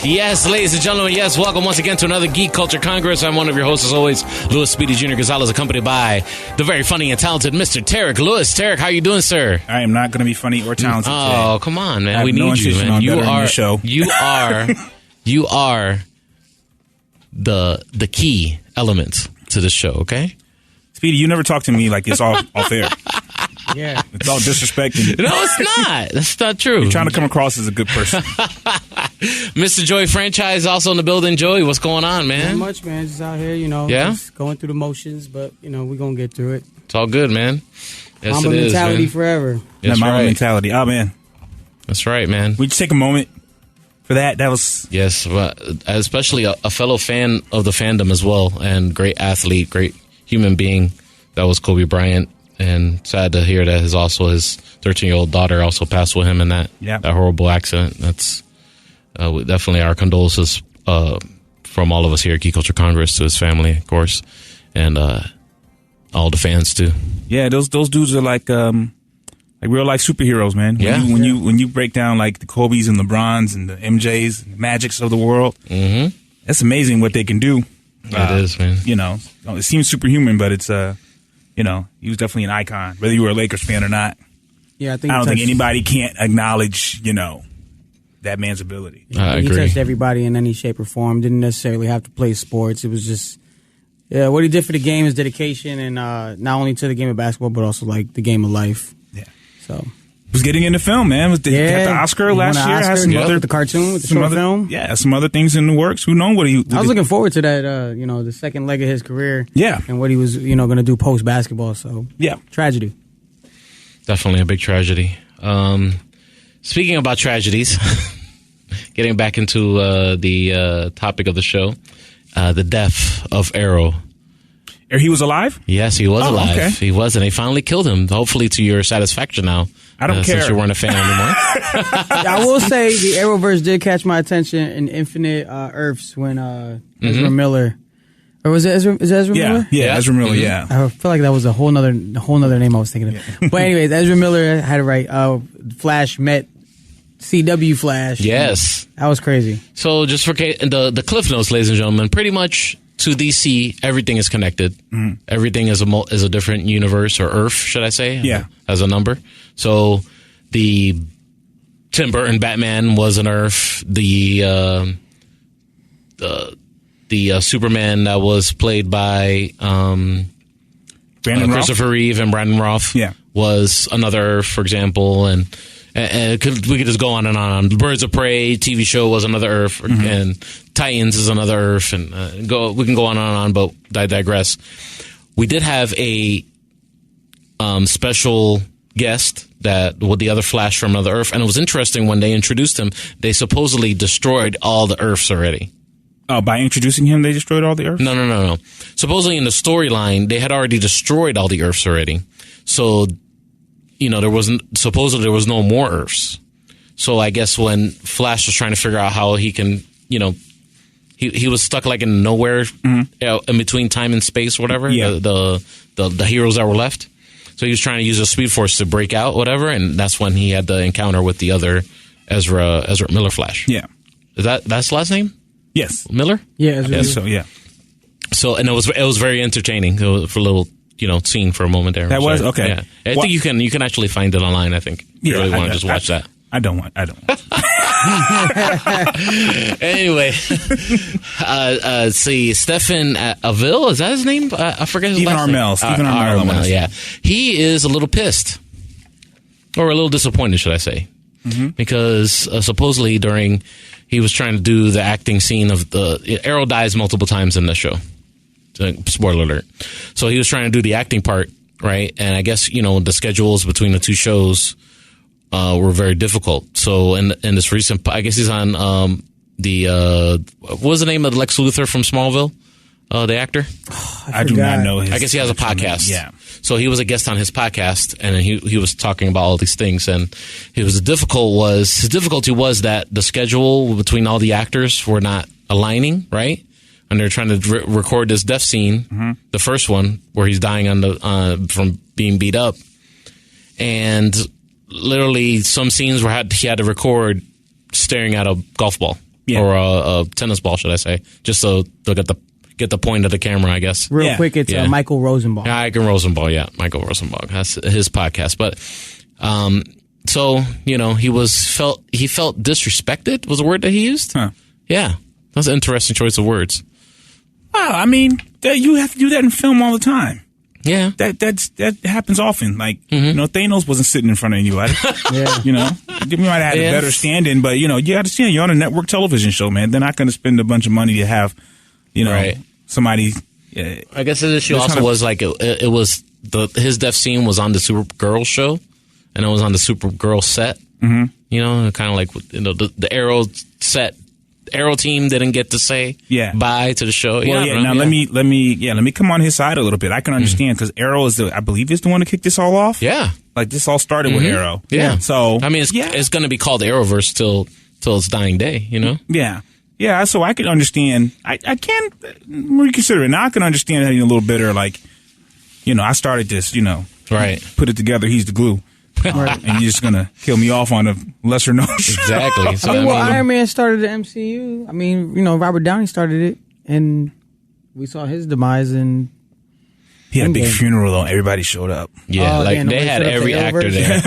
Yes, ladies and gentlemen, yes, welcome once again to another Geek Culture Congress. I'm one of your hosts, as always, Louis Speedy Jr. Gonzalez, accompanied by the very funny and talented Mr. Tarek Lewis. Tarek, how you doing, sir? I am not going to be funny or talented today. Oh, come on, man. We need you, man. You are the key element to the show, okay? Speedy, you never talk to me like it's all fair. Yeah. It's all disrespecting. No, it's not. That's not true. You're trying to come across as a good person. Mr. Joey Franchise also in the building. Joey, what's going on, man? Not much, man. Just out here, just going through the motions, but, we're going to get through it. It's all good, man. Yes, Mamba it is, mentality man. forever. That's Mamba right. mentality. Oh, man. That's right, man. We just take a moment for that. That was... Yes, but especially a fellow fan of the fandom as well, and great athlete, great human being. That was Kobe Bryant. And sad to hear that his 13-year-old daughter also passed with him in that horrible accident. That's definitely our condolences from all of us here at Geek Culture Congress to his family, of course, and all the fans too. Yeah, those dudes are like real life superheroes, man. When you break down like the Kobe's and LeBrons and the MJs and the Magics of the world, that's amazing what they can do. It is, man. It seems superhuman, but it's he was definitely an icon, whether you were a Lakers fan or not. Yeah, I don't think anybody can't acknowledge, that man's ability. I He agree. touched everybody in any shape or form. Didn't necessarily have to play sports. It was just, what he did for the game, his dedication, and not only to the game of basketball, but also like the game of life. Yeah. So. Was getting into film, man. Got the Oscar last year. Had some other the cartoon with the short film. Yeah, some other things in the works. Who knows what he? I was looking forward to that. The second leg of his career. Yeah, and what he was, going to do post basketball. So yeah, tragedy. Definitely a big tragedy. Speaking about tragedies, getting back into the topic of the show, the death of Arrow. He was alive? Yes, he was alive. Okay. He was, and they finally killed him. Hopefully, to your satisfaction now. I don't care. Since you weren't a fan anymore. I will say the Arrowverse did catch my attention in Infinite Earths when Ezra Miller, or was it Ezra? Is it Ezra Miller? Yeah, Ezra Miller. Yeah, I feel like that was a whole nother name I was thinking of. But anyways, Ezra Miller had it right. Flash met CW Flash. Yes, that was crazy. So just for the Cliff Notes, ladies and gentlemen, pretty much. To DC, everything is connected. Everything is a different universe, or Earth, should I say? Yeah, as a number. So the Tim Burton Batman was an Earth. The Superman that was played by Christopher Reeve and Brandon Roth was another Earth, for example, and we could just go on and on. Birds of Prey TV show was another Earth, and Titans is another Earth, and we can go on and on, but I digress. We did have a special guest with the other Flash from another Earth, and it was interesting when they introduced him. They supposedly destroyed all the Earths already. Oh, by introducing him, they destroyed all the Earths? No. Supposedly in the storyline, they had already destroyed all the Earths already. So. There was no more Earths. So I guess when Flash was trying to figure out how he can, he was stuck like in nowhere, in between time and space, whatever. Yeah. The heroes that were left. So he was trying to use the Speed Force to break out, whatever, and that's when he had the encounter with the other Ezra Miller Flash. Yeah. That's the last name? Yes. Miller? Yeah. Ezra So yeah. So and it was very entertaining. It was for a little. Scene for a moment there. That was okay. Yeah, I think you can actually find it online. I think you really want to just watch that. I don't want. Anyway, see, Stephen Avil, is that his name? I forget his last name. Stephen Armel. Yeah, he is a little pissed, or a little disappointed, should I say? Because supposedly he was trying to do the acting scene of the Arrow dies multiple times in the show. Spoiler alert. So he was trying to do the acting part, right? And I guess, the schedules between the two shows were very difficult. So in this recent, I guess he's on what was the name of Lex Luthor from Smallville? The actor? I do not know his. I guess he has a podcast. Yeah. So he was a guest on his podcast, and he was talking about all these things. And his difficulty was that the schedule between all the actors were not aligning, right? And they're trying to record this death scene, the first one where he's dying from being beat up, and literally some scenes where he had to record staring at a golf ball. or a tennis ball, should I say? Just so they'll get the point of the camera, I guess. Real quick, it's Michael Rosenbaum. Michael Rosenbaum, Michael Rosenbaum. That's his podcast. But so he felt disrespected was the word that he used. Huh. Yeah, that's an interesting choice of words. Well, I mean, you have to do that in film all the time. Yeah, that happens often. Like Thanos wasn't sitting in front of anybody. You might have had a better stand-in, but you understand you're on a network television show, man. They're not going to spend a bunch of money to have somebody. I guess the issue also was like it was his death scene was on the Supergirl show, and it was on the Supergirl set. Mm-hmm. Kind of like the Arrow set. Arrow team didn't get to say bye to the show. Well, now let me come on his side a little bit. I can understand because Arrow I believe is the one to kick this all off. Yeah, like this all started with Arrow. Yeah, so I mean, it's going to be called the Arrowverse till its dying day. Yeah. So I can understand. I can reconsider it now. I can understand having a little bitter. Like, I started this. Right. Put it together. He's the glue. And you're just gonna kill me off on a lesser note. Exactly. So, Iron Man started the MCU. I mean, Robert Downey started it, and we saw his demise. And he had a big funeral, though. Everybody showed up. Yeah, they had every actor there.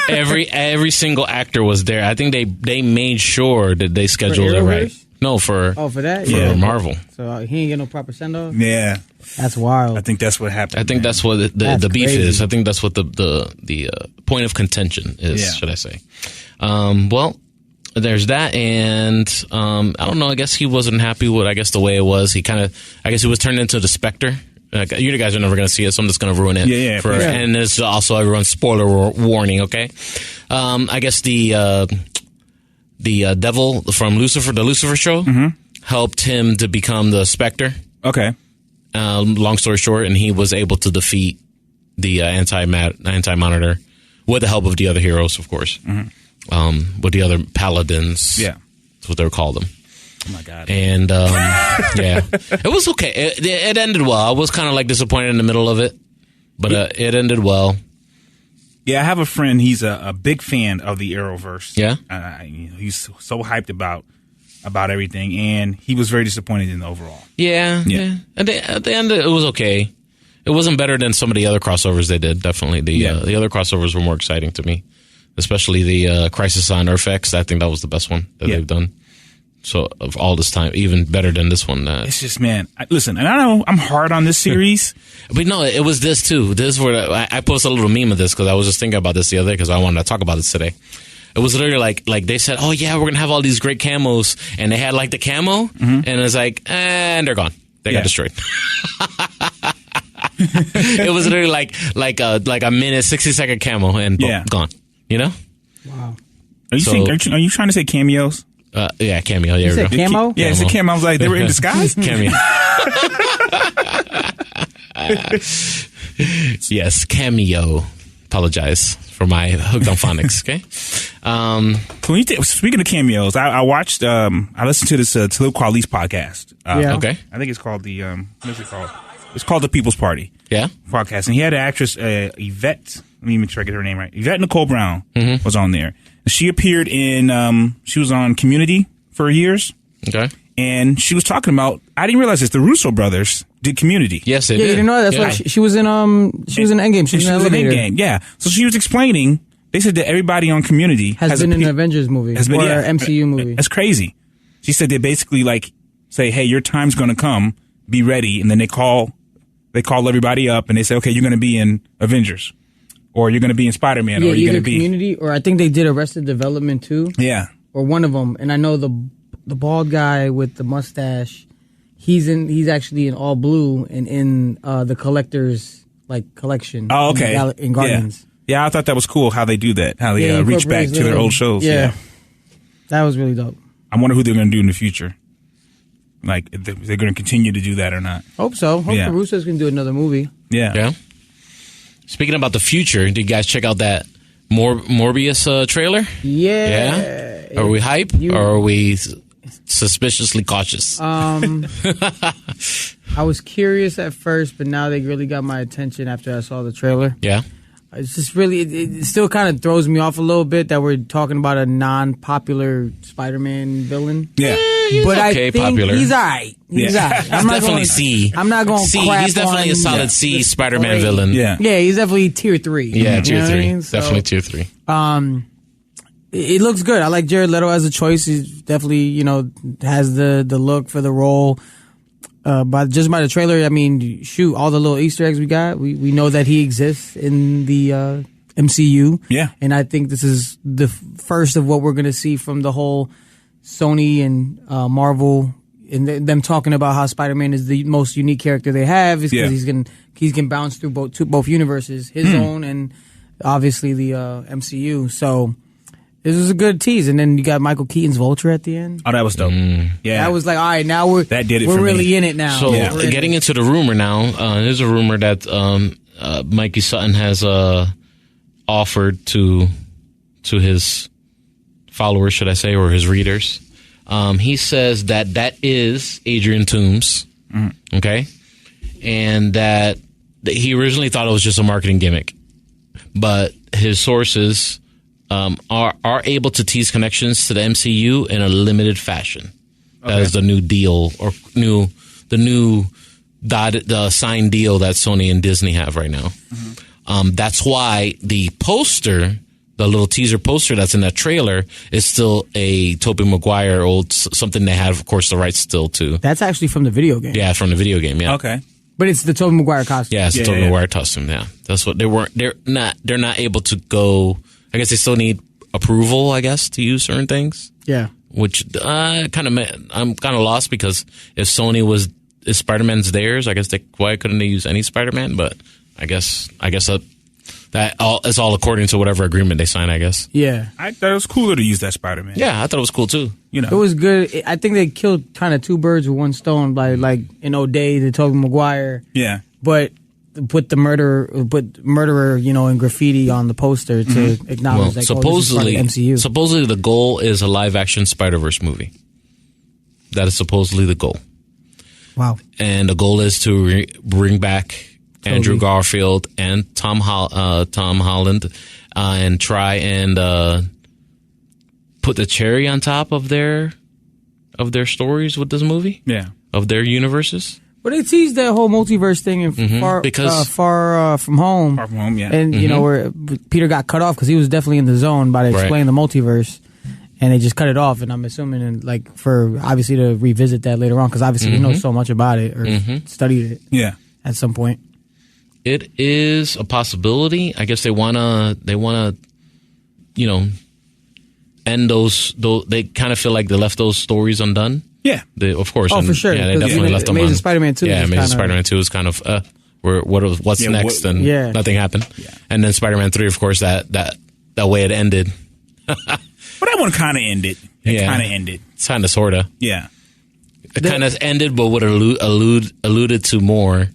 every single actor was there. I think they made sure that they scheduled it right. No, for that? For Marvel. So he ain't get no proper send-off? Yeah. That's wild. I think that's what happened. I think that's what the beef is. I think that's what the point of contention is, should I say. Well, there's that, and I don't know, I guess he wasn't happy with, the way it was. I guess he was turned into the Spectre. You guys are never going to see it, so I'm just going to ruin it. And there's also everyone's spoiler warning, okay? I guess the devil from Lucifer, the Lucifer show, helped him to become the Spectre. Okay. Long story short, and he was able to defeat the anti-monitor with the help of the other heroes, of course. With the other paladins. Yeah. That's what they called them. Oh, my God. And, it was okay. It ended well. I was kind of disappointed in the middle of it, but it ended well. Yeah, I have a friend. He's a big fan of the Arrowverse. Yeah, he's so hyped about everything, and he was very disappointed in the overall. Yeah. At the end, it was okay. It wasn't better than some of the other crossovers they did. Definitely, the other crossovers were more exciting to me, especially the Crisis on Earth X. I think that was the best one that they've done. So of all this time, even better than this one. It's just, man, listen, and I know I'm hard on this series. But no, it was this too. This is where I posted a little meme of this because I was just thinking about this the other day because I wanted to talk about this today. It was literally like they said, oh yeah, we're going to have all these great camos. And they had the camo and it's and they're gone. They got destroyed. It was literally like a minute, 60-second camo and boom, gone. Wow. Are you trying to say cameos? Yeah, cameo. Yeah, you said camo? Yeah, it's a camo. I was like, they were in disguise? Cameo. Yes, cameo. Apologize for my hooked on phonics, okay? Speaking of cameos, I watched, I listened to this Talib Kweli's podcast. Okay. I think it's called what is it called? It's called The People's Party. Yeah. Podcast. And he had an actress, Yvette, let me make sure I get her name right. Yvette Nicole Brown was on there. She appeared she was on Community for years. Okay. And she was talking about, I didn't realize this, the Russo brothers did Community. Yes, they did. You didn't know that? That's why she was in Endgame. She was in Endgame, yeah. So she was explaining, they said that everybody on Community has been in an Avengers movie or MCU movie. That's crazy. She said they basically say, hey, your time's going to come, be ready. And then they call everybody up and they say, okay, you're going to be in Avengers. Or you're going to be in Spider-Man, or you're going to be Community, or I think they did Arrested Development too. Yeah, or one of them. And I know the bald guy with the mustache. He's actually in All Blue and in the Collector's collection. Oh, okay. In Guardians. Yeah, I thought that was cool how they do that. How they reach back to their old shows. Yeah, that was really dope. I wonder who they're going to do in the future. If they're going to continue to do that or not. Hope so. Hope the Russos can do another movie. Yeah. Speaking about the future, did you guys check out that Morbius trailer? Yeah. Are we hype or are we suspiciously cautious? I was curious at first, but now they really got my attention after I saw the trailer. Yeah. It's just really, it still kind of throws me off a little bit that we're talking about a non-popular Spider-Man villain. Yeah. But I okay, think popular. he's all right. He's all right. I'm not Definitely going C. I'm not going to C. crap He's definitely a on solid C Spider-Man villain. Yeah. Yeah, he's definitely tier 3. Yeah, tier You know what I 3. mean? So, Definitely tier 3. It looks good. I like Jared Leto as a choice. He's definitely, has the look for the role. By the trailer, I mean, shoot, all the little Easter eggs we got, we know that he exists in the MCU. Yeah. And I think this is the first of what we're going to see from the whole Sony and Marvel, and them talking about how Spider-Man is the most unique character they have, is because he's can bounce through both universes, his own and obviously the MCU. So this was a good tease, and then you got Michael Keaton's Vulture at the end. Oh, that was dope. Yeah, that was like, all right, now we're really in it now. So getting into the rumor now, there's a rumor that Mikey Sutton has offered to his followers, should I say, or his readers. He says that is Adrian Toomes, okay, and that he originally thought it was just a marketing gimmick, but his sources are able to tease connections to the MCU in a limited fashion. Okay. That is the new deal, or the signed deal that Sony and Disney have right now. That's why the poster, the little teaser poster that's in that trailer, is still a Tobey Maguire something they have, of course, the rights still to. That's actually from the video game. Yeah, from the video game. Yeah. Okay. But it's the Tobey Maguire costume. Yeah, it's the Tobey Maguire costume. Yeah, that's what they're not able to go. I guess they still need approval, I guess, to use certain things. Yeah. Which I'm kind of lost, because if Spider-Man's theirs, I guess why couldn't they use any Spider-Man? But I guess that it's all according to whatever agreement they sign, I guess. Yeah. I thought it was cooler to use that Spider-Man. Yeah, I thought it was cool too. It was good. I think they killed kind of two birds with one stone by, like, in O'Day, the Tobey Maguire. Yeah. But put the murderer, in graffiti on the poster to acknowledge that supposedly, this is part of MCU. Supposedly the goal is a live-action Spider-Verse movie. That is supposedly the goal. Wow. And the goal is to bring back Andrew Garfield and Tom Holland and try and put the cherry on top of their stories with this movie. Yeah. Of their universes. But they teased that whole multiverse thing in Far From Home. Far From Home, yeah. And, where Peter got cut off because he was definitely in the zone by explaining the multiverse. And they just cut it off. And I'm assuming, for obviously to revisit that later on, because obviously we know so much about it or studied it at some point. It is a possibility. I guess they wanna end those. They kind of feel like they left those stories undone. Yeah, of course. Oh, for sure. Yeah, they definitely left them. Amazing Spider-Man 2. Yeah, Amazing Spider-Man 2 is kind of what's next, and nothing happened. Yeah. And then Spider-Man 3, of course, that way it ended. But that one kind of ended. It kind of ended. It's kind of sorta. Yeah. It kind of ended, but would alluded to more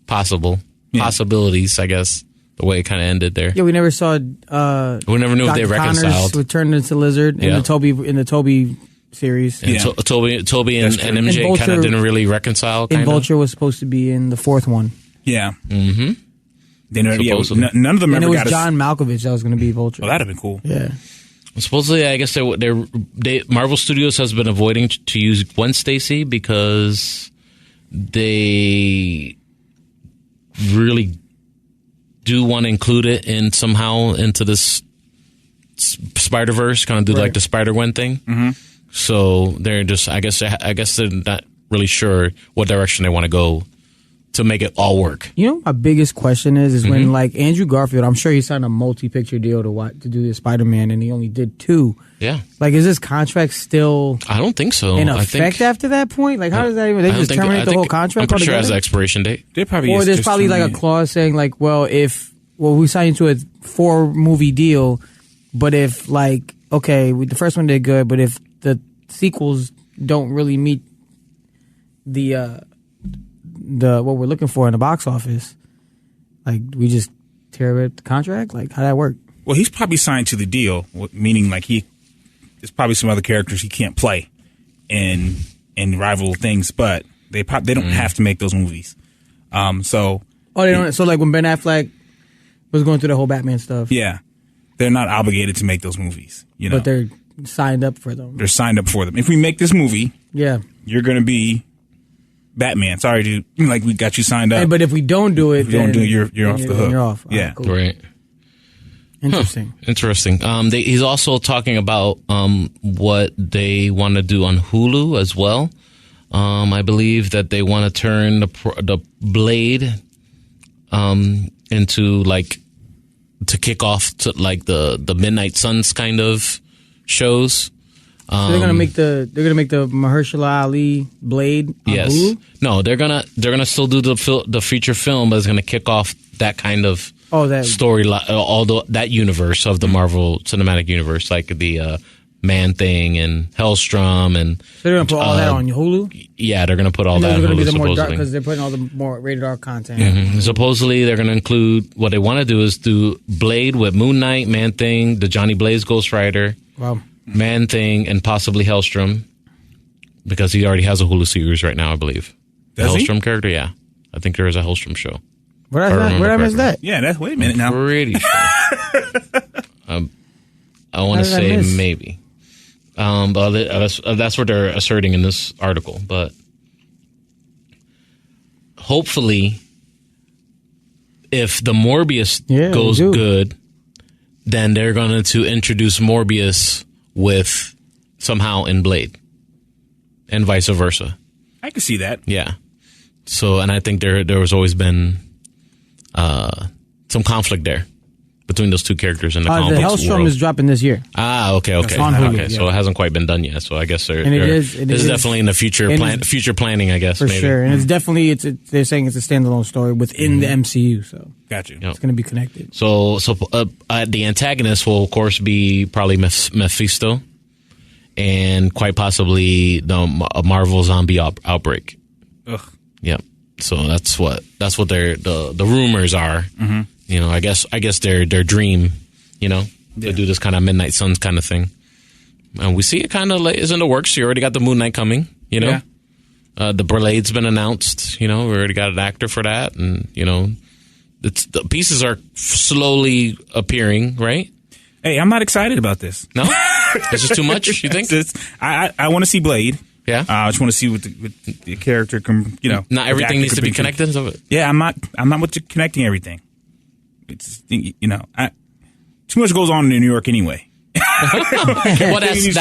possibilities, I guess. The way it kind of ended there. Yeah, we never saw. We never knew Dr. if they reconciled. Connors turned into Lizard in the Toby series. And Toby and MJ kind of didn't really reconcile. And Vulture was supposed to be in the fourth one. Yeah. Mm-hmm. None of them and ever it was got John Malkovich that was going to be Vulture. Oh, that'd have been cool. Yeah. Supposedly, I guess Marvel Studios has been avoiding to use Gwen Stacy because they really do want to include it into this Spider-Verse, kind of do like the Spider-Gwen thing. Mm-hmm. So they're just, I guess they're not really sure what direction they want to go to make it all work. My biggest question is when, like, Andrew Garfield, I'm sure he signed a multi-picture deal to do this Spider-Man, and he only did 2. Yeah. Like, is this contract still? I don't think so. In effect after that point? Like, how does that even? They just terminate the whole contract? I'm pretty sure it has an expiration date. There's probably like a clause saying, like, we signed you to a 4-movie deal, but if, like, okay, the first one did good, but if the sequels don't really meet the what we're looking for in the box office, like, we just tear up the contract? Like, how'd that work? Well, he's probably signed to the deal, meaning, like, there's probably some other characters he can't play in rival things, but they don't have to make those movies. They don't. So, like, when Ben Affleck Was going through the whole Batman stuff. Yeah. They're not obligated to make those movies, you know. But they're signed up for them. They're signed up for them. If we make this movie, you're going to be Batman. Sorry, dude. Like, we got you signed up. Hey, but if we don't do it, you're off the hook. You're off. Yeah. Cool. Right. Interesting. Interesting. He's also talking about what they want to do on Hulu as well. I believe that they want to turn the Blade into like to kick off to like the Midnight Suns kind of shows. So they're gonna make the Mahershala Ali Blade on Hulu? No, they're gonna still do the feature film, but it's gonna kick off that kind of storyline, although that universe of the Marvel Cinematic Universe, like the Man-Thing and Hellstrom, and so they're gonna put all that on Hulu. Yeah, they're gonna put all that on Hulu. Be the more dark because they're putting all the more rated R content. Mm-hmm. Supposedly, they're gonna include what they want to do is do Blade with Moon Knight, Man-Thing, the Johnny Blaze Ghost Rider, Man-Thing, and possibly Hellstrom, because he already has a Hulu series right now, I believe. The Hellstrom character, yeah, I think there is a Hellstrom show. Where I missed that? Yeah, that's wait a minute now. Pretty sure. I want to say maybe. But that's what they're asserting in this article. But hopefully, if the Morbius goes good, then they're going to introduce Morbius with somehow in Blade, and vice versa. I can see that. Yeah. So, and I think there was always been some conflict there between those two characters in the comic the books Hellstrom world. Is dropping this year. Okay. Hulu, So it hasn't quite been done yet. So I guess this is is definitely in the future planning. I guess for maybe. sure, and it's definitely they're saying it's a standalone story within the MCU. So got you. It's going to be connected. So the antagonist will of course be probably Mephisto, and quite possibly the Marvel zombie outbreak. Ugh. Yep. So that's what the rumors are. Mm-hmm. You know, I guess their dream, you know, to do this kind of Midnight Suns kind of thing. And we see it kind of is in the works. You already got the Moon Knight coming, you know. Yeah. The Blade's been announced, you know. We already got an actor for that. And, you know, the pieces are slowly appearing, right? Hey, I'm not excited about this. No? This is too much, you think? I want to see Blade. Yeah, I just want to see what the character can, you know. Not everything needs to be connected. Yeah, I'm not with connecting everything. It's, you know, too much goes on in New York anyway. Well, that's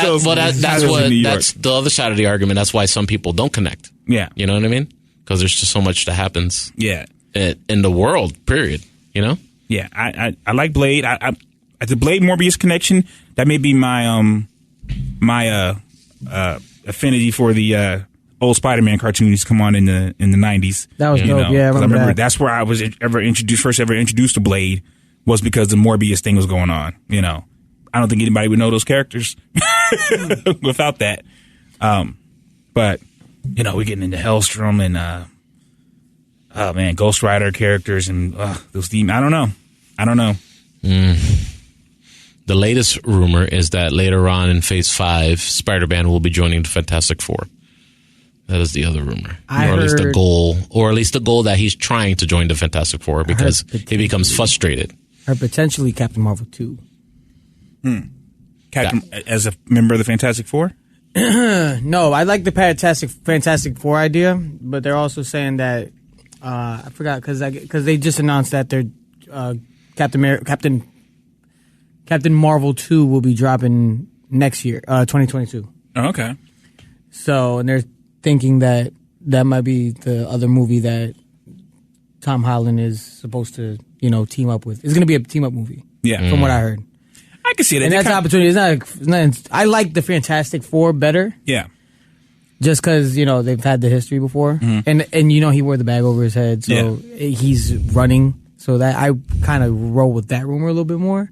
the other side of the argument. That's why some people don't connect. Yeah, you know what I mean? Because there's just so much that happens. Yeah, in the world. Period. You know. Yeah, I like Blade. The Blade Morbius connection, that may be my affinity for the old Spider-Man cartoon used to come on in the 90s. That was dope. Yeah, I remember that. That's where I was first ever introduced to Blade, was because the Morbius thing was going on. You know, I don't think anybody would know those characters without that. But you know, we're getting into Hellstrom and Ghost Rider characters and those themes. I don't know. The latest rumor is that later on in Phase 5, Spider-Man will be joining the Fantastic Four. That is the other rumor. Or at least the goal that he's trying to join the Fantastic Four because he becomes frustrated. Or potentially Captain Marvel 2. Captain as a member of the Fantastic Four? No, I like the Fantastic Four idea, but they're also saying that I forgot because they just announced that they're Captain Marvel 2 will be dropping next year, 2022. Oh, okay. So, and they're thinking that might be the other movie that Tom Holland is supposed to, you know, team up with. It's going to be a team up movie. Yeah. From what I heard. I can see that. And that's an opportunity. It's not, I like the Fantastic Four better. Yeah. Just because, you know, they've had the history before. Mm-hmm. And you know, he wore the bag over his head. So he's running. So that I kind of roll with that rumor a little bit more.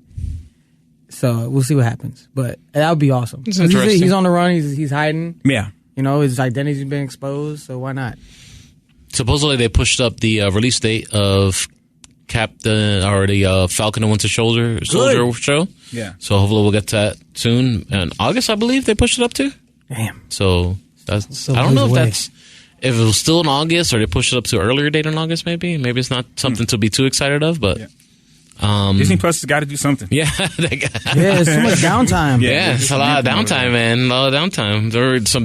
So we'll see what happens, but that would be awesome. He's on the run. He's hiding. Yeah, you know, his identity's been exposed. So why not? Supposedly they pushed up the release date of Falcon and Winter Soldier show. Yeah. So hopefully we'll get to that soon. In August, I believe they pushed it up to. Damn. So that's I don't know if it was still in August or they pushed it up to an earlier date in August. Maybe it's not something to be too excited of, but. Yeah. Disney Plus has got to do something. Yeah, it's too much downtime. Yeah, it's a lot of downtime, man. A lot of downtime.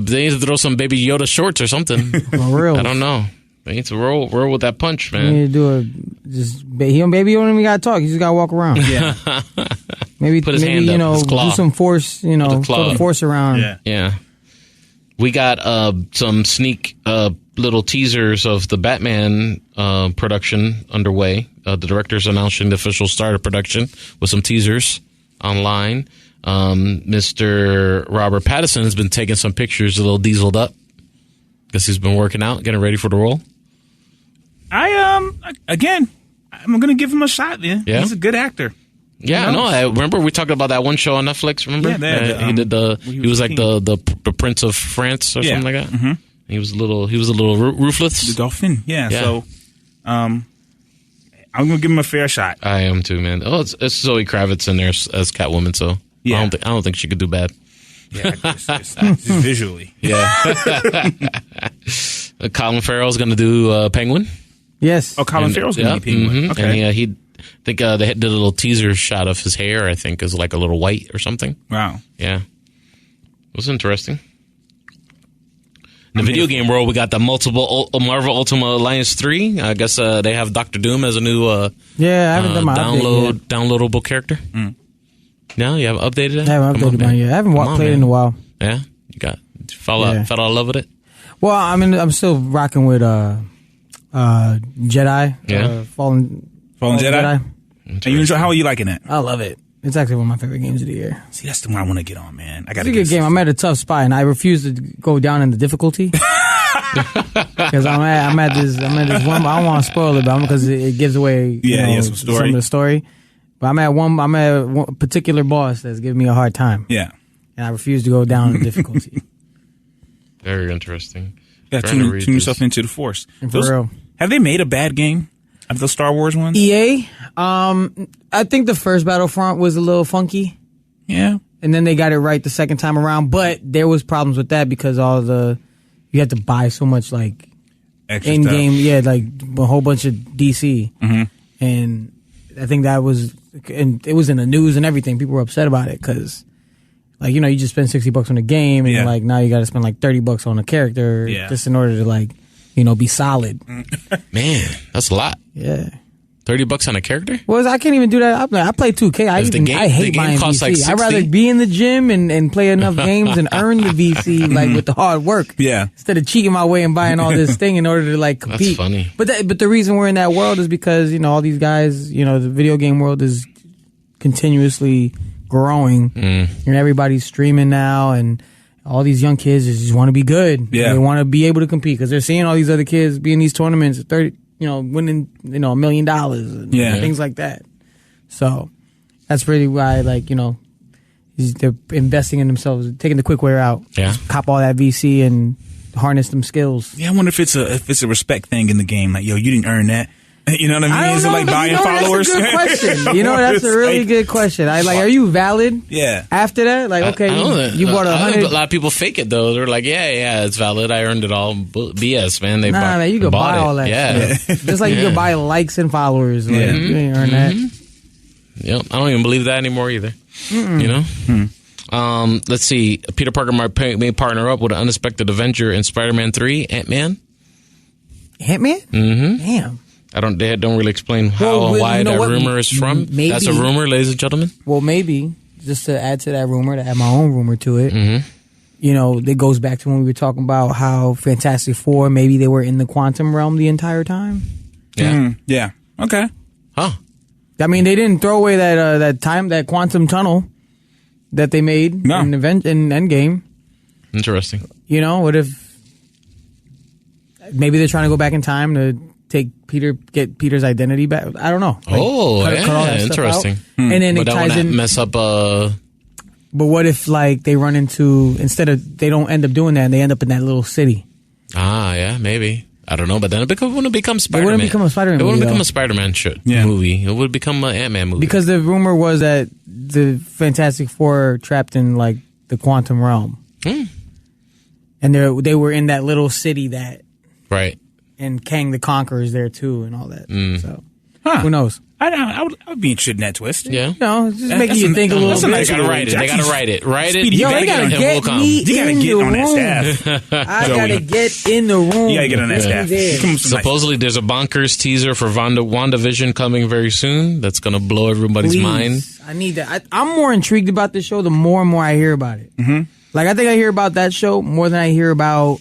They need to throw some Baby Yoda shorts or something. For real. I don't know. They need to roll with that punch, man. You need to do Baby you don't even got to talk. You just got to walk around. Yeah. maybe Put his hand up, his claw. do some force, throw the force around. Yeah. We got some sneak little teasers of the Batman production underway. The director's announcing the official start of production with some teasers online. Mr. Robert Pattinson has been taking some pictures a little dieseled up. Guess he's been working out, getting ready for the role. I'm going to give him a shot, man. Yeah? He's a good actor. Yeah, no. I remember we talked about that one show on Netflix. Remember? Yeah, he did he was like the Prince of France or something like that. Mm-hmm. He was a little ruthless. The Dolphin. Yeah. So, I'm gonna give him a fair shot. I am too, man. Oh, it's Zoe Kravitz in there as Catwoman, so yeah. I don't think she could do bad. Yeah, just visually. Yeah. Colin Farrell's gonna do Penguin. Yes. Oh, Colin Farrell's gonna be Penguin. Mm-hmm. Okay. And I think they did a little teaser shot of his hair, I think, is like a little white or something. Wow. Yeah. It was interesting. In the video game world, we got the multiple Marvel Ultimate Alliance 3. I guess they have Doctor Doom as a new I haven't done my downloadable character. Mm. No, you haven't updated it? I haven't updated mine yet. I haven't played it in a while. Yeah? You fell out of love with it? Well, I mean, I'm still rocking with Jedi. Yeah. Fallen Jedi? And you enjoy, how are you liking it? I love it. It's actually one of my favorite games of the year. See, that's the one I want to get on, man. It's a good game. I'm at a tough spot, and I refuse to go down in the difficulty because I'm at this one. I don't want to spoil it, but because it gives away some of the story. But I'm at one particular boss that's giving me a hard time. Yeah, and I refuse to go down in difficulty. Very interesting. Yeah, tune yourself into the Force. For real. Have they made a bad game of the Star Wars ones? EA. I think the first Battlefront was a little funky. Yeah. And then they got it right the second time around, but there was problems with that because you had to buy so much like extra in-game, stuff. like a whole bunch of DC. Mm-hmm. And I think that was, and it was in the news and everything. People were upset about it because, like, you just spend $60 on a game and like now you got to spend like $30 on a character just in order to like, be solid. Man, that's a lot. Yeah. $30 on a character? Well, I can't even do that. I play 2K. I hate buying VC. Like I'd rather be in the gym and play enough games and earn the VC like with the hard work. Yeah. Instead of cheating my way and buying all this thing in order to like compete. That's funny. But the reason we're in that world is because all these guys. The video game world is continuously growing, and everybody's streaming now, and all these young kids just want to be good. Yeah. They want to be able to compete because they're seeing all these other kids be in these tournaments. Winning, $1 million and things like that. So that's really why, they're investing in themselves, taking the quick way out. Yeah. Just cop all that VC and harness them skills. Yeah, I wonder if it's a respect thing in the game. Like, yo, you didn't earn that. You know what I mean? Is it like buying followers? That's a good question. That's a really good question. Are you valid? Yeah. After that, you bought a lot of people fake it though. They're like, yeah, it's valid. I earned it all. BS, man. Man, you could buy all that. Yeah. Shit. Just like you could buy likes and followers. Like, you ain't earn that. Yep. I don't even believe that anymore either. Let's see. Peter Parker may partner up with an unexpected Avenger in Spider-Man 3. Ant-Man. Ant-Man? Mm-hmm. Damn. They don't really explain how or why that rumor is from. Maybe. That's a rumor, ladies and gentlemen. Well, maybe just to add to that rumor, to add my own rumor to it. It goes back to when we were talking about how Fantastic Four, maybe they were in the quantum realm the entire time. Yeah. Yeah. Okay. Huh. I mean, they didn't throw away that quantum tunnel that they made in Endgame. Interesting. What if maybe they're trying to go back in time to get Peter's identity back? I don't know. Cut all that interesting. And then it ties in. Mess up. But what if they run into, instead of, they don't end up doing that and they end up in that little city? Yeah, maybe. I don't know, but then it wouldn't become Spider-Man. It wouldn't become a Spider-Man movie. It wouldn't become a Spider-Man movie. It would become an Ant-Man movie. Because the rumor was that the Fantastic Four are trapped in the quantum realm. And they were in that little city that... Right. And Kang the Conqueror is there too and all that. So Who knows? I would be interested in that twist. Yeah. Just making you think a little bit. They gotta write it. They gotta write it. Write it. Yo, they gotta get me You gotta in get the on that room. staff. I gotta get in the room. You gotta get on that staff. Supposedly, there's a bonkers teaser for WandaVision coming very soon. That's gonna blow everybody's mind. I need that. I'm more intrigued about this show the more and more I hear about it. Mm-hmm. Like, I think I hear about that show more than I hear about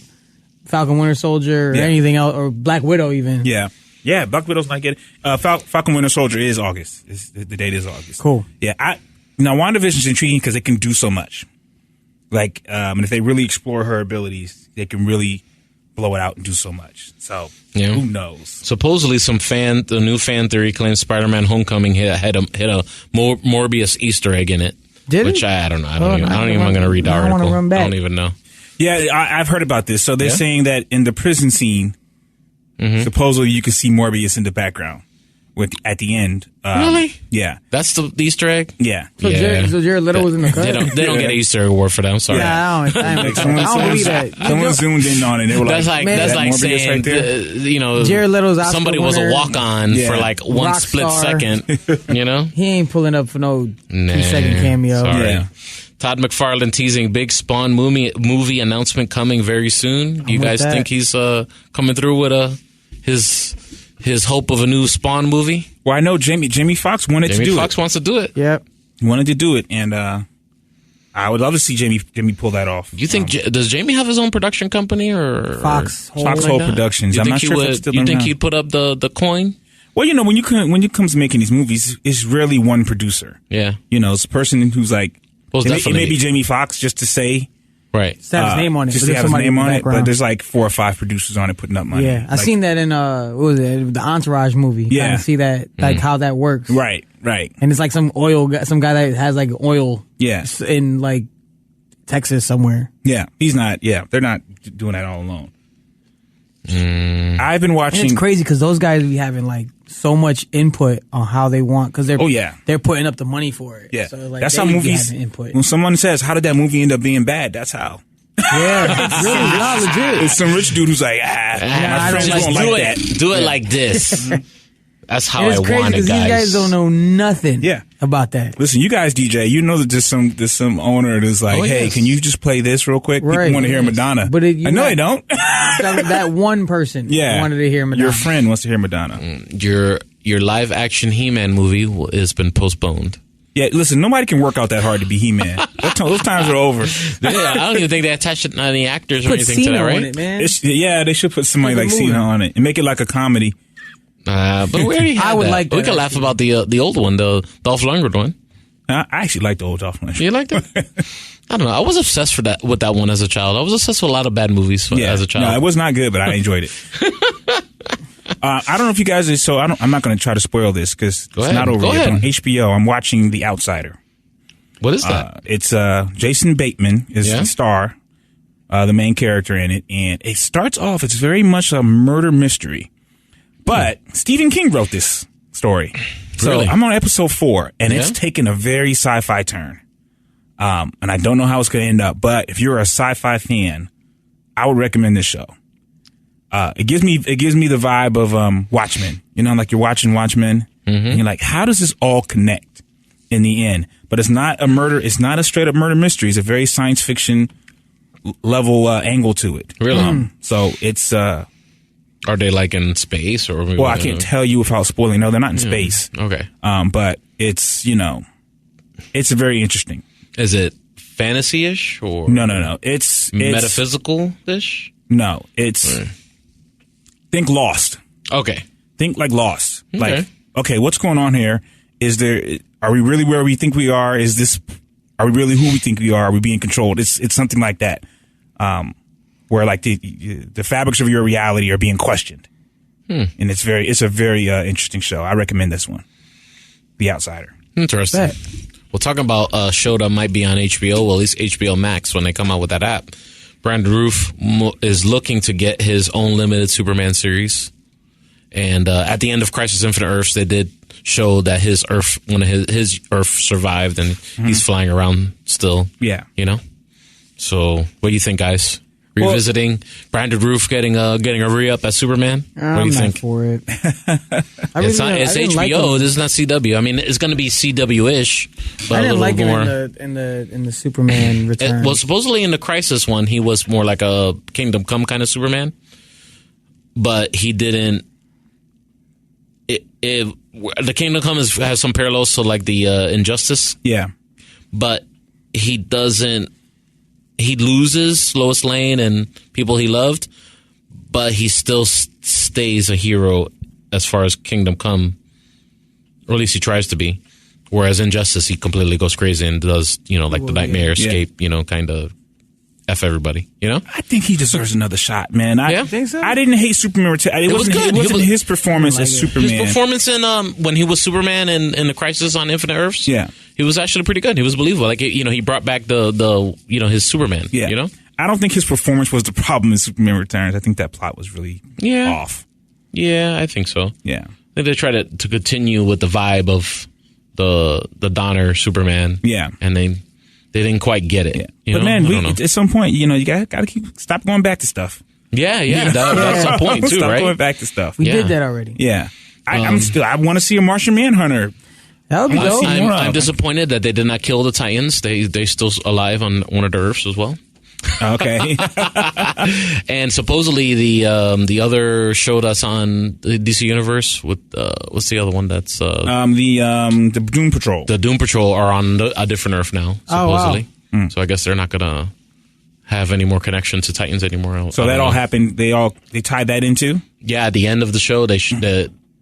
Falcon Winter Soldier or anything else, or Black Widow even. Yeah, Black Widow's not getting. Falcon Winter Soldier is August. The date is August. Cool. Yeah, now WandaVision's intriguing because it can do so much. Like, and if they really explore her abilities, they can really blow it out and do so much. So who knows? Supposedly, the new fan theory claims Spider-Man: Homecoming had a Morbius Easter egg in it. Did which it? I don't know. I don't even. I'm going to read the article. I don't even know. Yeah, I've heard about this. So they're saying that in the prison scene, supposedly you can see Morbius in the background at the end. Really? Yeah. That's the Easter egg? Yeah. So Jared Leto was in the cut? They don't get an Easter egg award for that. I'm sorry. Yeah, I don't believe that. Someone zoomed in on it. They were that's like Morbius saying, right Jared Leto's Oscar somebody was a walk-on for like one split second. He ain't pulling up for no 2-second cameo. Sorry. Yeah. Todd McFarlane teasing big Spawn movie announcement coming very soon. You guys think he's coming through with his hope of a new Spawn movie? Well, I know Jamie Foxx wanted to do it. Jamie Foxx wants to do it. Yep. He wanted to do it, and I would love to see Jamie pull that off. You think does Jamie have his own production company or Foxhole Productions? You I'm think not sure if it's still you think around. he'd put up the coin? Well, when it comes to making these movies, it's rarely one producer. Yeah. It's a person who's like, it may be Jamie Foxx just to say. Right. Just have his name on it. Just to have his name on it, but there's like 4 or 5 producers on it putting up money. Yeah, I seen that in what was it, the Entourage movie. Yeah, I see that how that works. Right. And it's like some guy that has like oil. Yeah. In like Texas somewhere. Yeah, he's not. Yeah, they're not doing that all alone. I've been watching. And it's crazy because those guys be having like so much input on how they want because they're putting up the money for it. Yeah, so, like, that's how movies. When someone says, "How did that movie end up being bad?" That's how. Yeah, it's really not legit. It's some rich dude who's like, my friends won't like that. Do it like this. That's how I crazy want it, guys. These guys don't know nothing. About that. Listen, you guys DJ, you know that there's some owner that's like, hey, can you just play this real quick? People want to hear Madonna. But I know they don't. that one person wanted to hear Madonna. Your friend wants to hear Madonna. Your live action He-Man movie has been postponed. Yeah, listen, nobody can work out that hard to be He-Man. Those times are over. I don't even think they attached any actors or anything to that, right? On it, man. They should put somebody like Cena on it and make it like a comedy. But we already had that. We could laugh about the old one, the Dolph Lundgren one. I actually like the old Dolph Lundgren. You liked it? I don't know. I was obsessed with that one as a child. I was obsessed with a lot of bad movies as a child. No, it was not good, but I enjoyed it. I don't know if you guys I'm not going to try to spoil this because it's not over yet. On HBO, I'm watching The Outsider. What is that? It's Jason Bateman is the star, the main character in it, and it starts off. It's very much a murder mystery, but Stephen King wrote this story. So I'm on episode 4, and it's taken a very sci-fi turn. And I don't know how it's going to end up, but if you're a sci-fi fan, I would recommend this show. It gives me the vibe of Watchmen. Like you're watching Watchmen, and you're like, how does this all connect in the end? But it's not a murder. It's not a straight up murder mystery. It's a very science fiction level angle to it. Really? So it's. Are they like in space or? Well, I can't tell you without spoiling. No, they're not in space. Okay. But it's it's very interesting. Is it fantasy-ish or no? It's metaphysical-ish. No, it's think Lost. Okay. Think like Lost. Okay. Like, okay, what's going on here? Are we really where we think we are? Are we really who we think we are? Are we being controlled? It's something like that. Where like the fabrics of your reality are being questioned. And it's a very interesting show. I recommend this one. The Outsider. Interesting. Well, talking about a show that might be on HBO, well, at least HBO Max when they come out with that app. Brandon Roof is looking to get his own limited Superman series. And at the end of Crisis Infinite Earths, they did show that his Earth survived and he's flying around still. Yeah. So what do you think, guys? revisiting Brandon Roof getting a re-up as Superman. What do you think? For it. It's HBO. Like this is not CW. I mean, it's going to be CW-ish, but I didn't a little like more. Him in the Superman return. Well, supposedly in the Crisis one, he was more like a Kingdom Come kind of Superman, but he didn't. The Kingdom Come has some parallels to like the Injustice. Yeah, but he doesn't. He loses Lois Lane and people he loved, but he still stays a hero as far as Kingdom Come, or at least he tries to be. Whereas Injustice, he completely goes crazy and does, like the Nightmare Escape, kind of F everybody, I think he deserves another shot, man. I think so? I didn't hate Superman Return. It was good. It wasn't his performance as Superman. His performance in when he was Superman in the Crisis on Infinite Earths, he was actually pretty good. He was believable. Like he brought back the his Superman. Yeah. I don't think his performance was the problem in Superman Returns. I think that plot was really off. Yeah, I think so. Yeah, I think they tried to continue with the vibe of the Donner Superman. Yeah, and they didn't quite get it. Yeah. But man, at some point, you gotta stop going back to stuff. Yeah. That's the point too, stop right? going back to stuff. We did that already. Yeah, I want to see a Martian Manhunter. That would be dope. I'm disappointed that they did not kill the Titans. They still alive on one of the Earths as well. Okay. And supposedly the other showed us on the DC Universe with what's the other one that's the Doom Patrol. The Doom Patrol are on a different Earth now, supposedly. Oh, wow. So I guess they're not gonna have any more connection to Titans anymore. So that all happened. They tied that into. Yeah, at the end of the show,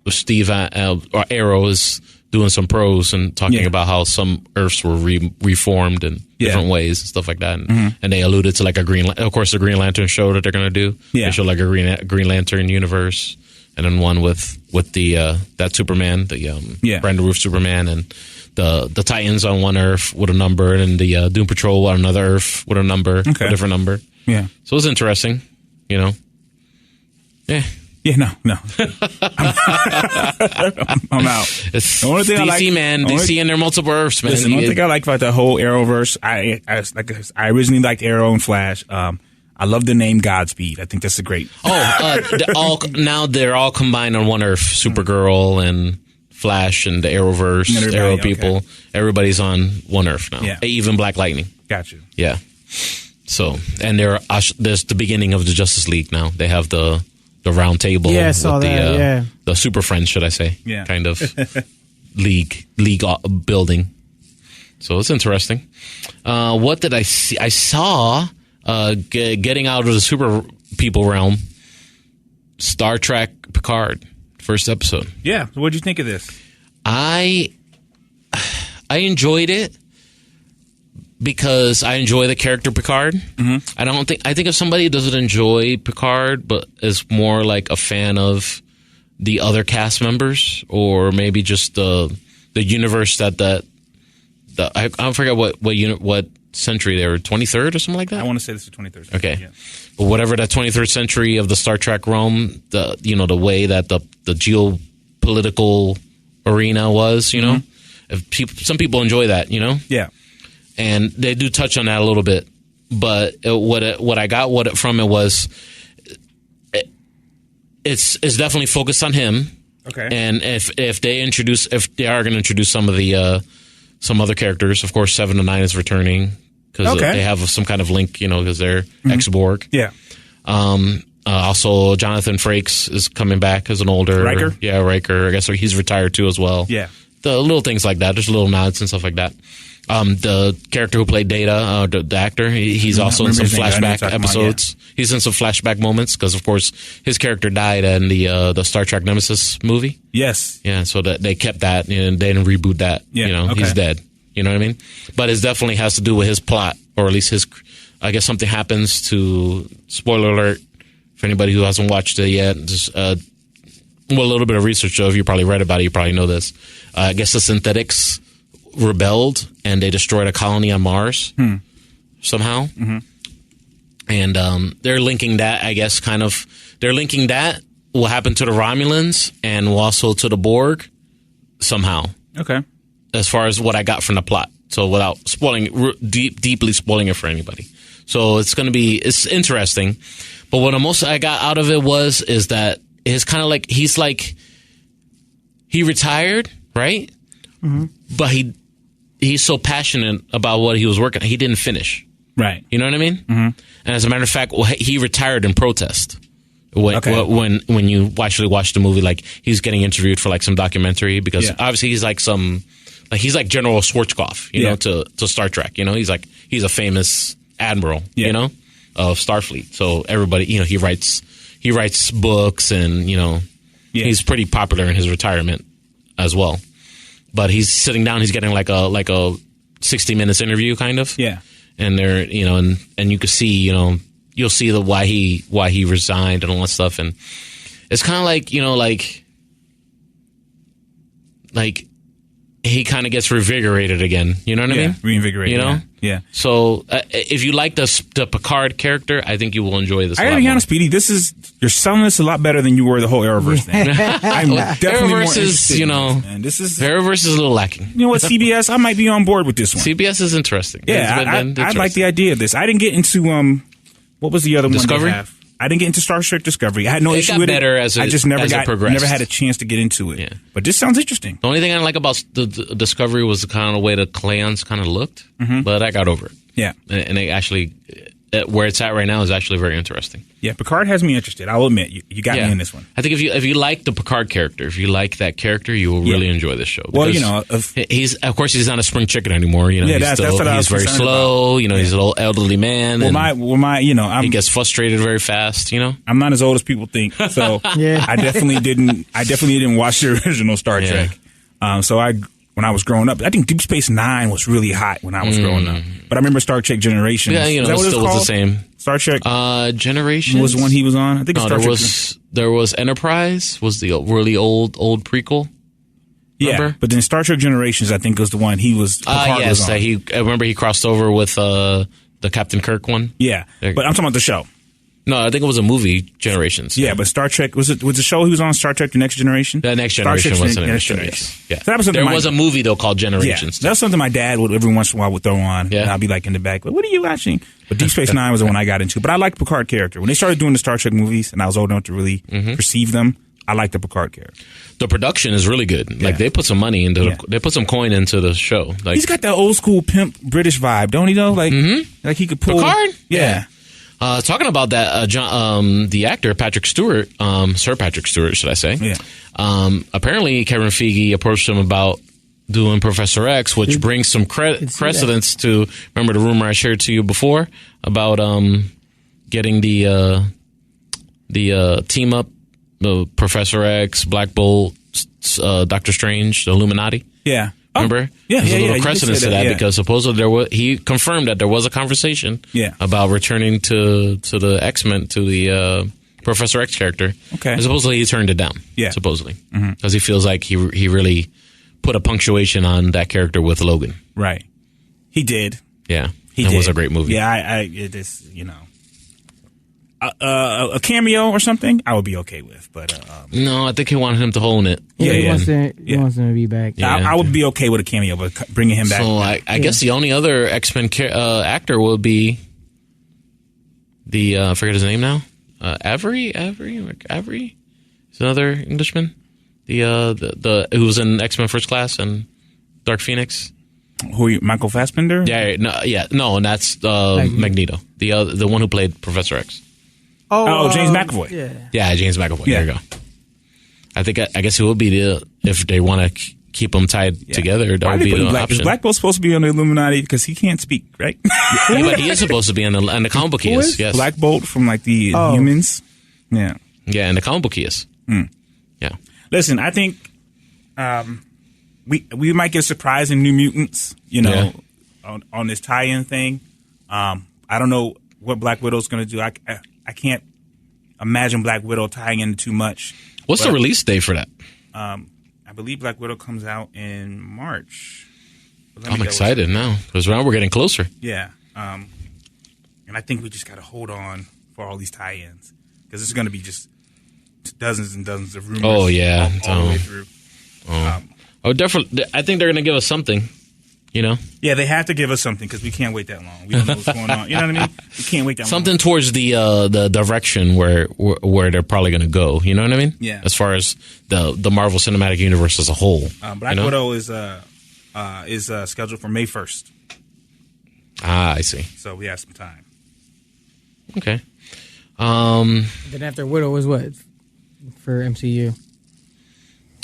Steve Arrow is doing some prose and talking about how some Earths were reformed in different ways and stuff like that. And they alluded to like a of course, the Green Lantern show that they're going to do. Yeah. They show like a Green Lantern universe, and then one with the that Superman, the Brandon Roof Superman, and the Titans on one Earth with a number, and the Doom Patrol on another Earth with a number, a different number. Yeah. So it was interesting, Yeah. Yeah, no. I'm out. It's the only thing DC, man. DC and their multiple Earths, man. Listen, the only thing I like about the whole Arrowverse, I originally liked Arrow and Flash. I love the name Godspeed. I think that's a great. Now they're all combined on one Earth. Supergirl and Flash and the Arrowverse, Arrow people. Okay. Everybody's on one Earth now. Yeah. Even Black Lightning. Gotcha. Yeah. So, and there's the beginning of the Justice League now. They have the round table with the Super Friends, should I say? Yeah. Kind of league building. So it's interesting. What did I see? I saw getting out of the super people realm. Star Trek Picard, first episode. Yeah. So what'd you think of this? I enjoyed it because I enjoy the character Picard. Mm-hmm. I think if somebody doesn't enjoy Picard but is more like a fan of the other cast members, or maybe just the universe that I forget what century they were, 23rd or something like that. I want to say this is 23rd. Okay, yeah. But whatever that 23rd century of the Star Trek realm, the way that the geopolitical arena was, if some people enjoy that, Yeah. And they do touch on that a little bit, but what I got from it was it's definitely focused on him. Okay. And if they are going to introduce some of the some other characters, of course 7 and 9 is returning because they have some kind of link, because they're ex-Borg. Yeah. Also, Jonathan Frakes is coming back as an older Riker. Yeah, Riker. I guess he's retired too as well. Yeah. The little things like that. There's little nods and stuff like that. The character who played Data, the actor, he's also in some flashback episodes. He's in some flashback moments because, of course, his character died in the Star Trek Nemesis movie. Yes. Yeah, so that they kept that and they didn't reboot that. Yeah, he's dead. You know what I mean? But it definitely has to do with his plot, or at least I guess something happens to, spoiler alert, for anybody who hasn't watched it yet, just a little bit of research, though, if you probably read about it, you probably know this. I guess the synthetics rebelled and they destroyed a colony on Mars somehow. Mm-hmm. And they're linking that, I guess, they're linking that what happened to the Romulans and also to the Borg somehow. Okay. As far as what I got from the plot. So without spoiling, deeply spoiling it for anybody. So it's interesting. But what the most I got out of it is that it's kind of like he retired, right? Mm-hmm. But he's so passionate about what he was working on, he didn't finish. Right. You know what I mean? Mm-hmm. And as a matter of fact, he retired in protest. When you actually watch the movie, like he's getting interviewed for like some documentary because obviously he's like he's like General Schwarzkopf, you know, to Star Trek. You know, he's a famous admiral, you know, of Starfleet. So everybody, you know, he writes books and, you know, he's pretty popular in his retirement as well. But he's sitting down, he's getting like a 60 minutes interview kind of. Yeah. And they're, you know, and you can see, you know, you'll see why he resigned and all that stuff. And it's kind of like, you know, like he kind of gets revigorated again. You know what I mean? Reinvigorated. You know? Yeah. So if you like the Picard character, I think you will enjoy this. I gotta be honest, Petey. You're selling this a lot better than you were the whole Arrowverse thing. I'm definitely more interested. You know, Arrowverse is a little lacking. You know what, CBS? I might be on board with this one. CBS is interesting. Yeah, I like the idea of this. I didn't get into what was the other Discovery? one? I didn't get into Star Trek Discovery. I had no issue with it. I just never had a chance to get into it. Yeah. But this sounds interesting. The only thing I like about the Discovery was the kind of way the Klingons kind of looked, but I got over it. Yeah, and they actually, where it's at right now is actually very interesting. Yeah, Picard has me interested. I'll admit, you got me in this one. I think if you like the Picard character, if you like that character, you will really enjoy this show. Well, you know, he's not a spring chicken anymore. You know, that's what I was very slow. About. You know, he's an old elderly man. He gets frustrated very fast. You know, I'm not as old as people think, so I definitely didn't watch the original Star Trek. When I was growing up, I think Deep Space Nine was really hot when I was growing up. But I remember Star Trek Generations. Yeah, you know, it still was the same. Star Trek Generations was the one he was on. I think there was Enterprise was the really old prequel. Remember? Yeah, but then Star Trek Generations, I think, was the one he was. Yes, I remember he crossed over with the Captain Kirk one. Yeah, but I'm talking about the show. No, I think it was a movie, Generations. Yeah, but Star Trek was the show he was on, Star Trek: The Next Generation. The Next Generation was the Next Generation. Yeah, so that was there was a movie though called Generations. Yeah, that's something my dad would every once in a while would throw on. Yeah, and I'd be like in the back, what are you watching? But Deep Space Nine was the one I got into. But I liked the Picard character when they started doing the Star Trek movies, and I was old enough to really perceive them. I like the Picard character. The production is really good. Like they put some money into they put some coin into the show. Like he's got that old school pimp British vibe, don't he? Though, like he could pull Picard. Yeah. Talking about that, the actor Patrick Stewart, Sir Patrick Stewart, should I say? Yeah. Apparently, Kevin Feige approached him about doing Professor X, which brings some precedence to. Remember the rumor I shared to you before about getting the team up, the Professor X, Black Bolt, Doctor Strange, the Illuminati. Yeah. Remember? There's a little precedence to that because supposedly he confirmed that there was a conversation about returning to the X-Men, to the Professor X character. Okay. And supposedly he turned it down. Yeah. Supposedly. Because he feels like he really put a punctuation on that character with Logan. Right. He did. Yeah. It was a great movie. Yeah, it is, you know. A cameo or something, I would be okay with, but no, I think he wanted him to own it. He wants him to be back. Yeah, I would be okay with a cameo, but bringing him back. So I guess the only other X-Men actor will be I forget his name now. Avery. He's another Englishman. The who was in X-Men First Class and Dark Phoenix. Who? Michael Fassbender? No, and that's Magneto. The one who played Professor X. James McAvoy. Yeah, James McAvoy. There you go. I guess it would be if they want to keep them tied together. That would be the option. Is Black Bolt supposed to be on the Illuminati because he can't speak, right? But he is supposed to be on the comic book. He is. Yes. Black Bolt from like the humans. Yeah. Yeah, in the comic book he is. Yeah. Listen, I think we might get a surprise in New Mutants. You know, on this tie-in thing. I don't know what Black Widow's going to do. I can't imagine Black Widow tying in too much. What's the release date for that? I believe Black Widow comes out in March. I'm excited now because now we're getting closer. Yeah. And I think we just got to hold on for all these tie-ins because it's going to be just dozens and dozens of rumors. Oh, yeah. All the way through. Definitely. I think they're going to give us something. You know? Yeah, they have to give us something because we can't wait that long. We don't know what's going on. You know what I mean? We can't wait that long. Something towards the direction where they're probably going to go. You know what I mean? Yeah. As far as the Marvel Cinematic Universe as a whole. Black Widow is scheduled for May 1st. I see. So we have some time. Okay. Then after Widow was what for MCU?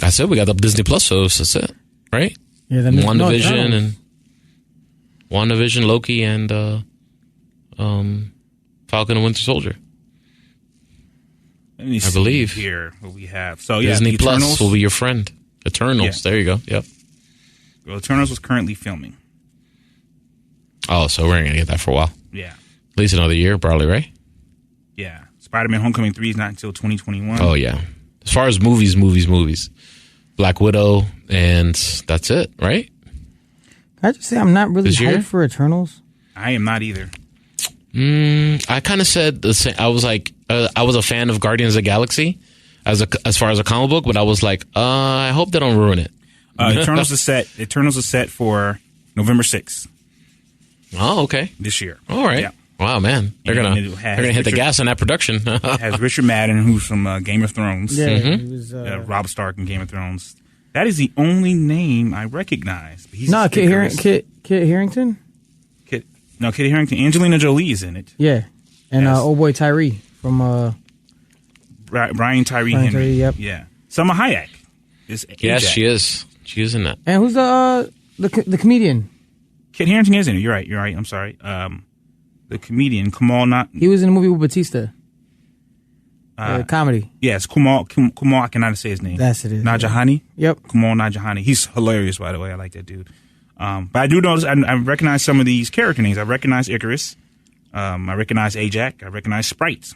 I said we got the Disney Plus shows. That's it, right? Yeah, then WandaVision Loki, and Falcon and Winter Soldier. Let me see believe here what we have. So Disney Plus Eternals will be your friend. Eternals. Yeah. There you go. Yep. Well, Eternals was currently filming. Oh, so we're gonna get that for a while. Yeah. At least another year, probably, right? Yeah. Spider-Man: Homecoming 3 is not until 2021. Oh yeah. As far as movies. Black Widow, and that's it, right? Can I just say I'm not really hyped for Eternals? I am not either. I kind of said the same. I was like, I was a fan of Guardians of the Galaxy as far as a comic book, but I was like, I hope they don't ruin it. Eternals is set for November 6th. Oh, okay. This year. All right. Yeah. Wow, man, they're gonna hit the gas on that production. It has Richard Madden, who's from Game of Thrones. Yeah, he was Robb Stark in Game of Thrones. That is the only name I recognize. Kit Harington. Kit Harington. Angelina Jolie is in it. Yeah, and old boy Tyree from Brian Tyree Henry. Yep. Yeah. Selma Hayek is. Yes, she is. She is in that. And who's the comedian? Kit Harington is in it. You're right. I'm sorry. The comedian Kumail. He was in a movie with Batista. Comedy. Yes, Kumail. I cannot say his name. That's it. Najahani. Yep. Kumail Najahani. He's hilarious, by the way. I like that dude. But I do notice I recognize some of these character names. I recognize Icarus. I recognize Ajax. I recognize Sprite.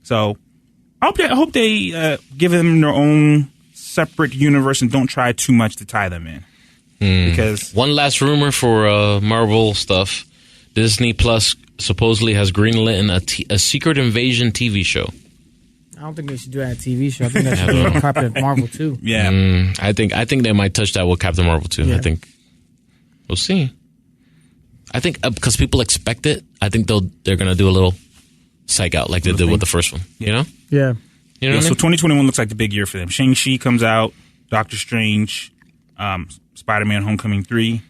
So I hope they give them their own separate universe and don't try too much to tie them in. Because one last rumor for Marvel stuff. Disney Plus supposedly has greenlit a Secret Invasion TV show. I don't think they should do that TV show. I think that should be Captain Marvel too. Yeah, I think they might touch that with Captain Marvel too. Yeah. I think we'll see. I think because people expect it, I think they're gonna do a little psych out like they did with the first one. Yeah. You know? Yeah. You know what I mean? So 2021 looks like the big year for them. Shang-Chi comes out. Doctor Strange. Spider-Man: Homecoming 3.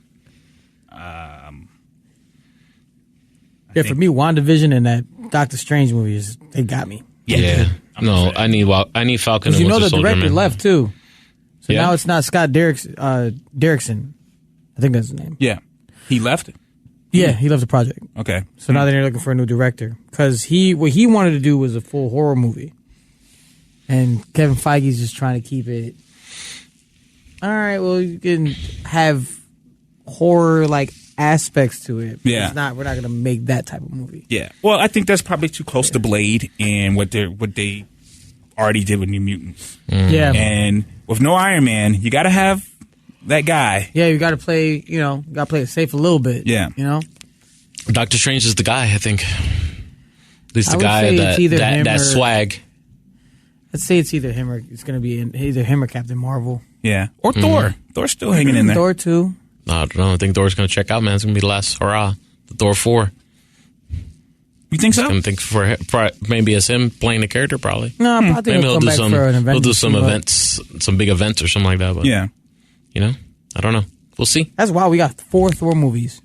For me, WandaVision and that Doctor Strange movie they got me. Yeah. No, I need Falcon. And you know Winter the Soldier, director man. left too, so now it's not Scott Derrickson. I think that's his name. Yeah, he left. Yeah, he left the project. Okay, so now they're looking for a new director because what he wanted to do was a full horror movie, and Kevin Feige's just trying to keep it. All right, well, you can have horror like aspects to it. But yeah, we're not going to make that type of movie. Yeah, well, I think that's probably too close to Blade and what they already did with New Mutants. Yeah, and with no Iron Man, you got to have that guy. Yeah, you got to play. Play it safe a little bit. Yeah, Doctor Strange is the guy. I think. At least the guy that swag. I'd say it's either him or it's going to be either him or Captain Marvel. Yeah, or Thor. Thor's still hanging in there. Thor too. No, I don't know. I think Thor's going to check out, man. It's going to be the last hurrah. The Thor 4. You think so? I think maybe as him playing the character, probably. No, I think he'll do some. He'll do some events, some big events or something like that. But, yeah, I don't know. We'll see. That's why we got 4 Thor movies.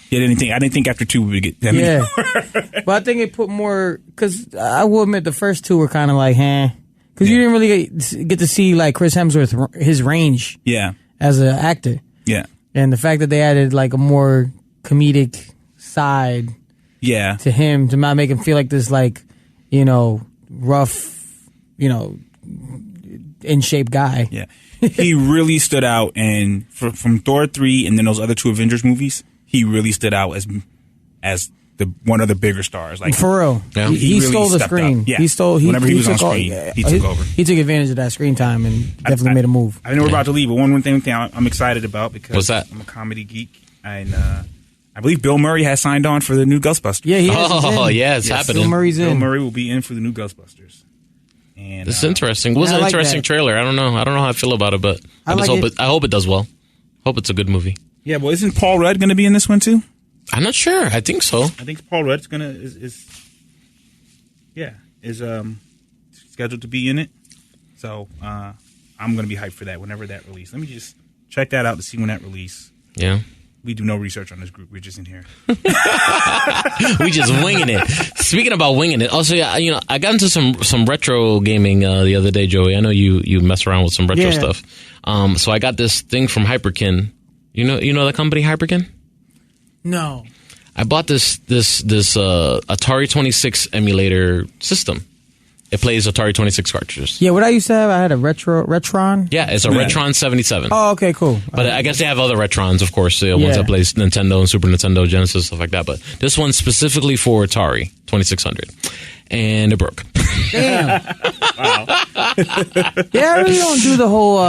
Yeah, I didn't think after 2 we would get that many. Yeah, but I think it put more because I will admit the first 2 were kind of like, because you didn't really get to see like Chris Hemsworth his range. Yeah, as an actor. Yeah. And the fact that they added like a more comedic side to him to not make him feel like this like, rough, in shape guy. Yeah. He really stood out and from Thor 3 and then those other 2 Avengers movies, he really stood out as one of the bigger stars. Like for real. Yeah. He really stole the screen. Yeah. Whenever he was on screen, he took over. He took advantage of that screen time and definitely made a move. I know we're about to leave, but one thing I'm excited about because what's that? I'm a comedy geek and I believe Bill Murray has signed on for the new Ghostbusters. Yeah, he is. It's happening. Bill Murray's in. Bill Murray will be in for the new Ghostbusters. And this is interesting. It was an interesting trailer. I don't know how I feel about it, but I hope it does well. Hope it's a good movie. Yeah, well, isn't Paul Rudd going to be in this one too? I'm not sure. I think so. I think Paul Rudd's is scheduled to be in it. So I'm going to be hyped for that whenever that release. Let me just check that out to see when that release. Yeah. We do no research on this group. We're just in here. We just winging it. Speaking about winging it, also, yeah, I got into some retro gaming the other day, Joey. I know you mess around with some retro stuff. So I got this thing from Hyperkin. You know the company Hyperkin? No. I bought this Atari 26 emulator system. It plays Atari 26 cartridges. Yeah, what I used to have, I had a Retron. Yeah, it's a Retron 77. Oh, okay, cool. But I guess they have other Retrons, of course, the ones that plays Nintendo and Super Nintendo, Genesis, stuff like that. But this one's specifically for Atari 2600. And it broke. Damn. Wow. Yeah, I really don't do the whole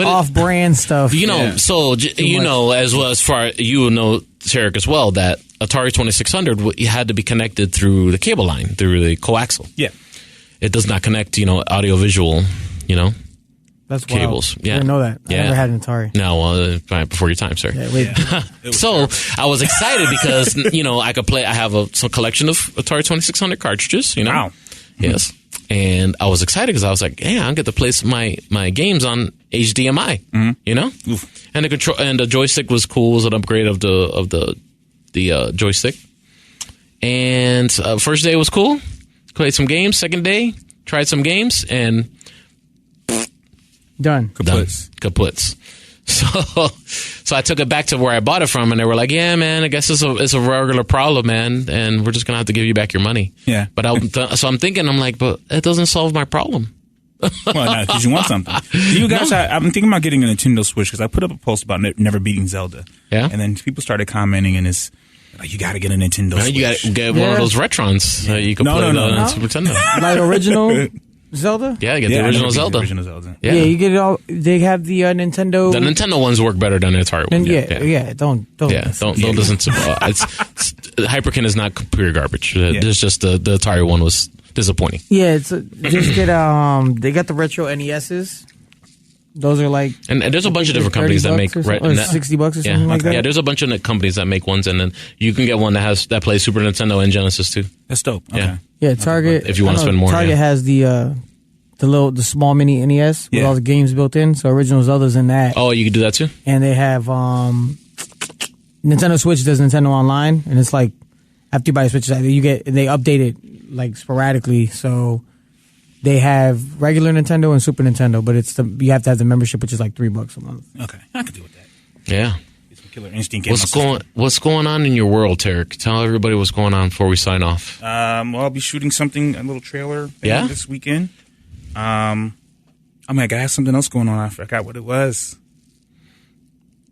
off-brand stuff. So as well as far Tarek, as well, that Atari 2600 you had to be connected through the cable line, through the coaxial. Yeah. It does not connect, audio-visual, That's cables. Wild. Yeah. I didn't know that. I never had an Atari. No, before your time, sir. Yeah, wait. So I was excited because, I could play. I have some collection of Atari 2600 cartridges, Wow. Yes. And I was excited because I was like, hey, I'm going to play my games on HDMI, Oof. And the control and the joystick was cool. It was an upgrade of the joystick. And first day was cool. Played some games. Second day, tried some games, and done. Kaputs. So I took it back to where I bought it from, and they were like, "Yeah, man, I guess it's a regular problem, man, and we're just gonna have to give you back your money." Yeah. But so I'm thinking, I'm like, but it doesn't solve my problem. Well, no, because you want something. You guys, I'm thinking about getting a Nintendo Switch because I put up a post about never beating Zelda. Yeah. And then people started commenting, and it's like, you got to get a Nintendo Switch. You got to get one of those Retrons. You can play on Super Nintendo. Like original Zelda? Yeah, you get the original Zelda. Yeah, you get it all. They have the Nintendo. The Nintendo ones work better than the Atari ones. Don't listen to Hyperkin is not pure garbage. It's just the Atari one was disappointing. Yeah, just get they got the retro NESs. Those are like, and there's a bunch of different companies that make or $60 or something like that. Yeah, there's a bunch of companies that make ones, and then you can get one that plays Super Nintendo and Genesis too. That's dope. Okay. Yeah, Target. If you want to spend more, Target has the small mini NES with all the games built in. So original Zelda's in that. Oh, you can do that too. And they have Nintendo Switch does Nintendo Online, and it's like after you buy a Switch, they update it like sporadically. So they have regular Nintendo and Super Nintendo, but you have to have the membership, which is like $3 a month. Okay, I could deal with that. Yeah. Killer Instinct. What's going on in your world, Tarek? Tell everybody what's going on before we sign off. Well, I'll be shooting a little trailer this weekend. I got something else going on. I forgot what it was.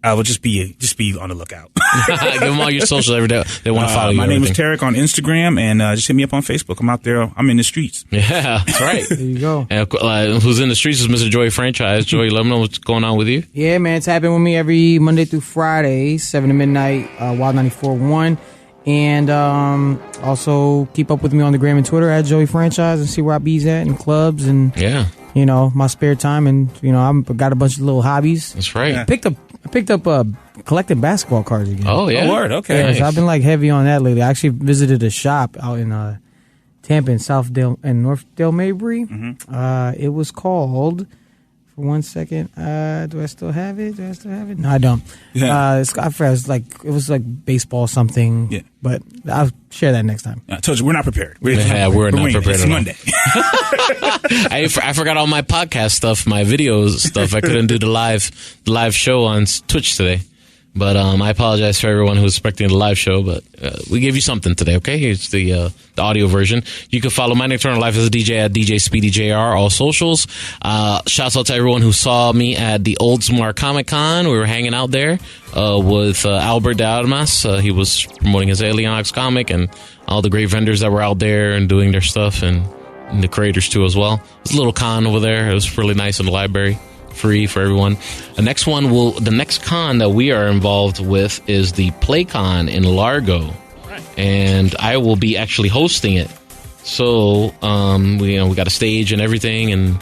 I will just be on the lookout. Give them all your socials every day. They want to follow you. My name is Tarek on Instagram, and just hit me up on Facebook. I'm out there. I'm in the streets. Yeah, that's right. There you go. And, who's in the streets is Mr. Joey Franchise. Joey, let them know what's going on with you. Yeah, man, it's happening with me every Monday through Friday, 7 to midnight, Wild 94.1. And also keep up with me on the gram and Twitter at Joey Franchise and see where I be's at in clubs and my spare time, and I've got a bunch of little hobbies. That's right. I picked up collecting basketball cards again. Oh yeah, word. Okay. Yeah, nice. So I've been like heavy on that lately. I actually visited a shop out in Tampa and Southdale and Northdale Mabry. Mm-hmm. It was called. For 1 second, do I still have it? No, I don't. Yeah. I forgot. It was like baseball something. Yeah. But I'll share that next time. I told you we're not prepared. We're not prepared. It's Monday. I forgot all my podcast stuff, my video stuff. I couldn't do the live show on Twitch today. But I apologize for everyone who's expecting the live show, but we gave you something today, okay? Here's the audio version. You can follow my nocturnal life as a DJ at DJ Speedy JR, all socials. Shouts out to everyone who saw me at the Oldsmar Comic Con. We were hanging out there with Albert de Armas. He was promoting his Alienox comic, and all the great vendors that were out there and doing their stuff, and the creators too as well. It was a little con over there. It was really nice in the library. Free for everyone. The next con that we are involved with is the PlayCon in Largo, and I will be actually hosting it. So we got a stage and everything, and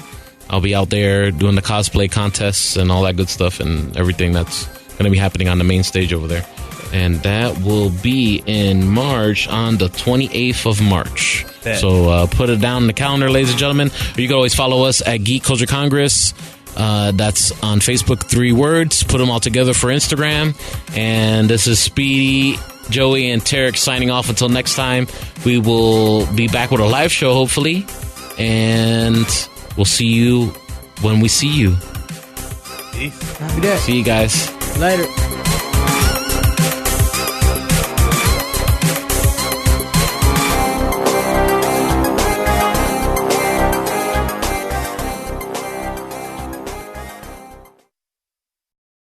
I'll be out there doing the cosplay contests and all that good stuff and everything that's going to be happening on the main stage over there. And that will be in March on the 28th of March. So put it down in the calendar, ladies and gentlemen. Or you can always follow us at Geek Culture Congress. That's on Facebook, 3 words. Put them all together for Instagram. And this is Speedy, Joey, and Tarek signing off until next time. We will be back with a live show, hopefully. And we'll see you when we see you. Peace. Happy day. See you guys. Later.